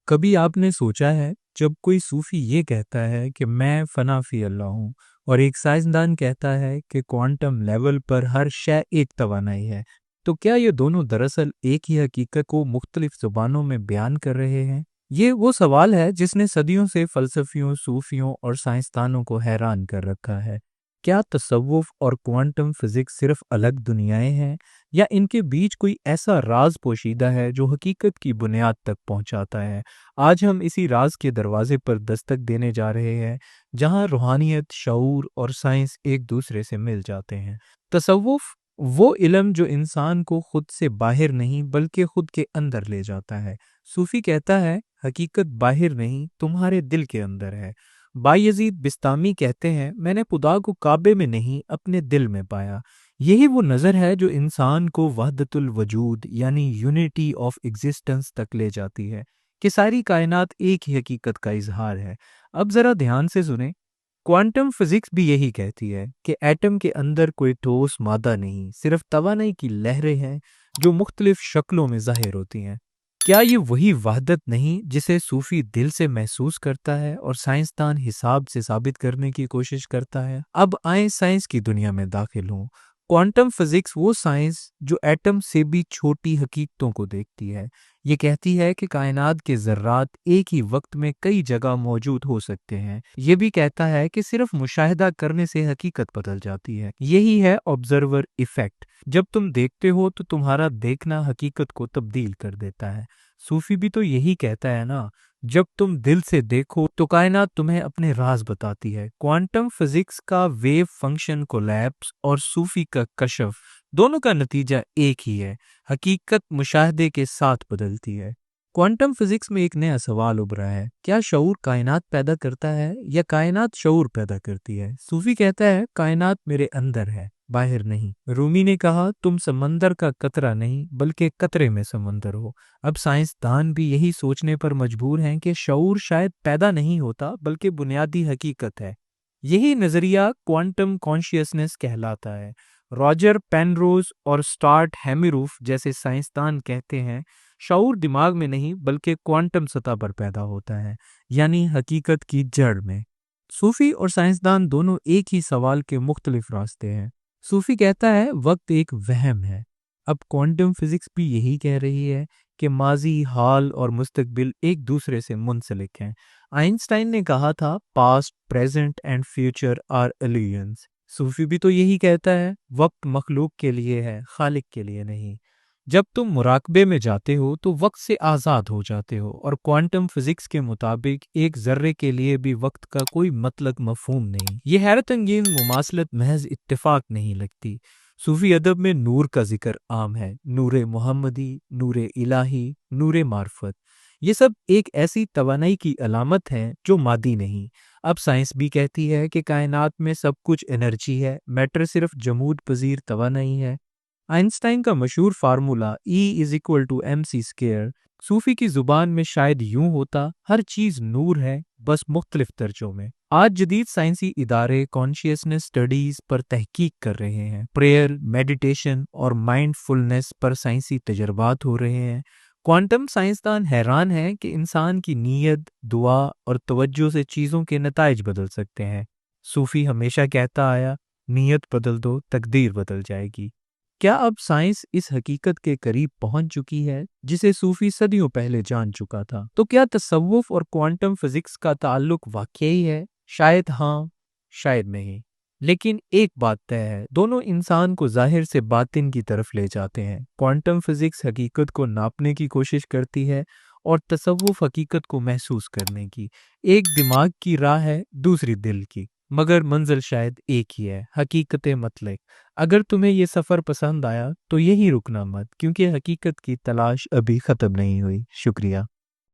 कभी आपने सोचा है जब कोई सूफी ये कहता है कि मैं फना फी अल्लाह हूँ और एक साइंसदान कहता है कि क्वांटम लेवल पर हर शय एक तवानाई है, तो क्या ये दोनों दरअसल एक ही हकीकत को मुख्तलिफ जुबानों में बयान कर रहे हैं? ये वो सवाल है जिसने सदियों से फलसफियों, सूफियों और साइंसदानों को हैरान कर रखा है। क्या तसव्वुफ और क्वांटम फिजिक्स सिर्फ अलग दुनियाएं हैं, या इनके बीच कोई ऐसा राज पोशीदा है जो हकीकत की बुनियाद तक पहुंचाता है? आज हम इसी राज के दरवाजे पर दस्तक देने जा रहे हैं, जहां रूहानियत, शऊर और साइंस एक दूसरे से मिल जाते हैं। तसव्वुफ वो इल्म जो इंसान को खुद से बाहर नहीं बल्कि खुद के अंदर ले जाता है। सूफी कहता है हकीकत बाहर नहीं, तुम्हारे दिल के अंदर है। बायजीद बिस्तामी कहते हैं मैंने खुदा को काबे में नहीं अपने दिल में पाया। यही वो नज़र है जो इंसान को वहदतुल वजूद यानी यूनिटी ऑफ एग्जिस्टेंस तक ले जाती है, कि सारी कायनात एक ही हकीकत का इजहार है। अब ज़रा ध्यान से सुने, क्वांटम फिजिक्स भी यही कहती है कि एटम के अंदर कोई ठोस मादा नहीं, सिर्फ तवानाई की लहरें हैं जो मुख्तलिफ शक्लों में ज़ाहिर होती हैं। क्या ये वही वहदत नहीं जिसे सूफी दिल से महसूस करता है और साइंसदान हिसाब से साबित करने की कोशिश करता है? अब आए साइंस की दुनिया में दाखिल हों। क्वांटम फिजिक्स वो साइंस जो एटम से भी छोटी हकीकतों को देखती है। ये कहती है कि कायनात के ज़र्रात एक ही वक्त में कई जगह मौजूद हो सकते हैं। ये भी कहता है कि सिर्फ मुशाहिदा करने से हकीकत बदल जाती है। यही है ऑब्जर्वर इफेक्ट। जब तुम देखते हो तो तुम्हारा देखना हकीकत को तब्दील कर देता है। सूफी भी तो यही कहता है ना, जब तुम दिल से देखो तो कायनात तुम्हें अपने राज बताती है। क्वांटम फिजिक्स का वेव फंक्शन कोलैप्स और सूफी का कशफ, दोनों का नतीजा एक ही है, हकीकत मुशाहदे के साथ बदलती है। क्वांटम फिजिक्स में एक नया सवाल उभरा है, क्या शऊर कायनात पैदा करता है या कायनात शऊर पैदा करती है? सूफी कहता है कायनात मेरे अंदर है, बाहर नहीं। रूमी ने कहा तुम समंदर का कतरा नहीं बल्कि कतरे में समंदर हो। अब साइंसदान भी यही सोचने पर मजबूर हैं कि शऊर शायद पैदा नहीं होता बल्कि बुनियादी हकीकत है। यही नजरिया क्वांटम कॉन्शियसनेस कहलाता है। रॉजर पेनरोज और स्टार्ट हैमिरूफ जैसे साइंसदान कहते हैं शऊर दिमाग में नहीं बल्कि क्वांटम सतह पर पैदा होता है, यानी हकीकत की जड़ में। सूफी और साइंसदान दोनों एक ही सवाल के मुख्तलिफ रास्ते हैं। सूफी कहता है वक्त एक वहम है। अब क्वांटम फिजिक्स भी यही कह रही है कि माजी, हाल और मुस्तकबिल एक दूसरे से मुंसलिक हैं। आइंस्टाइन ने कहा था past, present and future are illusions. सूफी भी तो यही कहता है वक्त मखलूक के लिए है, खालिक के लिए नहीं। जब तुम मुराकबे में जाते हो तो वक्त से आज़ाद हो जाते हो, और क्वांटम फिजिक्स के मुताबिक एक जर्रे के लिए भी वक्त का कोई मतलब मफहूम नहीं। ये हैरत अंगेज मुमासलत महज इत्तेफाक नहीं लगती। सूफी अदब में नूर का जिक्र आम है, नूरे मोहम्मदी, नूरे इलाही, नूरे मार्फत। ये सब एक ऐसी तवानाई की अलामत है जो मादी नहीं। अब साइंस भी कहती है कि कायनात में सब कुछ एनर्जी है, मैटर सिर्फ जमूद पजीर तवानाई है। आइंस्टाइन का मशहूर फार्मूला E = mc², सूफी की जुबान में शायद यूं होता हर चीज नूर है, बस मुख्तलिफ दर्जों में। आज जदीद साइंसी इदारे कॉन्शियसनेस स्टडीज पर तहकीक कर रहे हैं। प्रेयर, मेडिटेशन और माइंडफुलनेस पर साइंसी तजर्बात हो रहे हैं। क्वांटम साइंसदान हैरान है कि इंसान की नीयत, दुआ और तवज्जो से चीज़ों के नताइज बदल सकते हैं। सूफी हमेशा कहता आया नीयत बदल दो, तकदीर बदल जाएगी। क्या अब साइंस इस हकीकत के करीब पहुंच चुकी है जिसे सूफी सदियों पहले जान चुका था? तो क्या तसव्वुफ और क्वांटम फिजिक्स का ताल्लुक वाकई है? शायद हाँ, शायद नहीं। लेकिन एक बात तय है, दोनों इंसान को जाहिर से बातिन की तरफ ले जाते हैं। क्वांटम फिजिक्स हकीकत को नापने की कोशिश करती है और तसव्वुफ हकीकत को महसूस करने की। एक दिमाग की राह है, दूसरी दिल की, मगर मंजिल शायद एक ही है, हकीकत मतलब। अगर तुम्हें ये सफ़र पसंद आया तो यही रुकना मत, क्योंकि हकीकत की तलाश अभी ख़त्म नहीं हुई। शुक्रिया।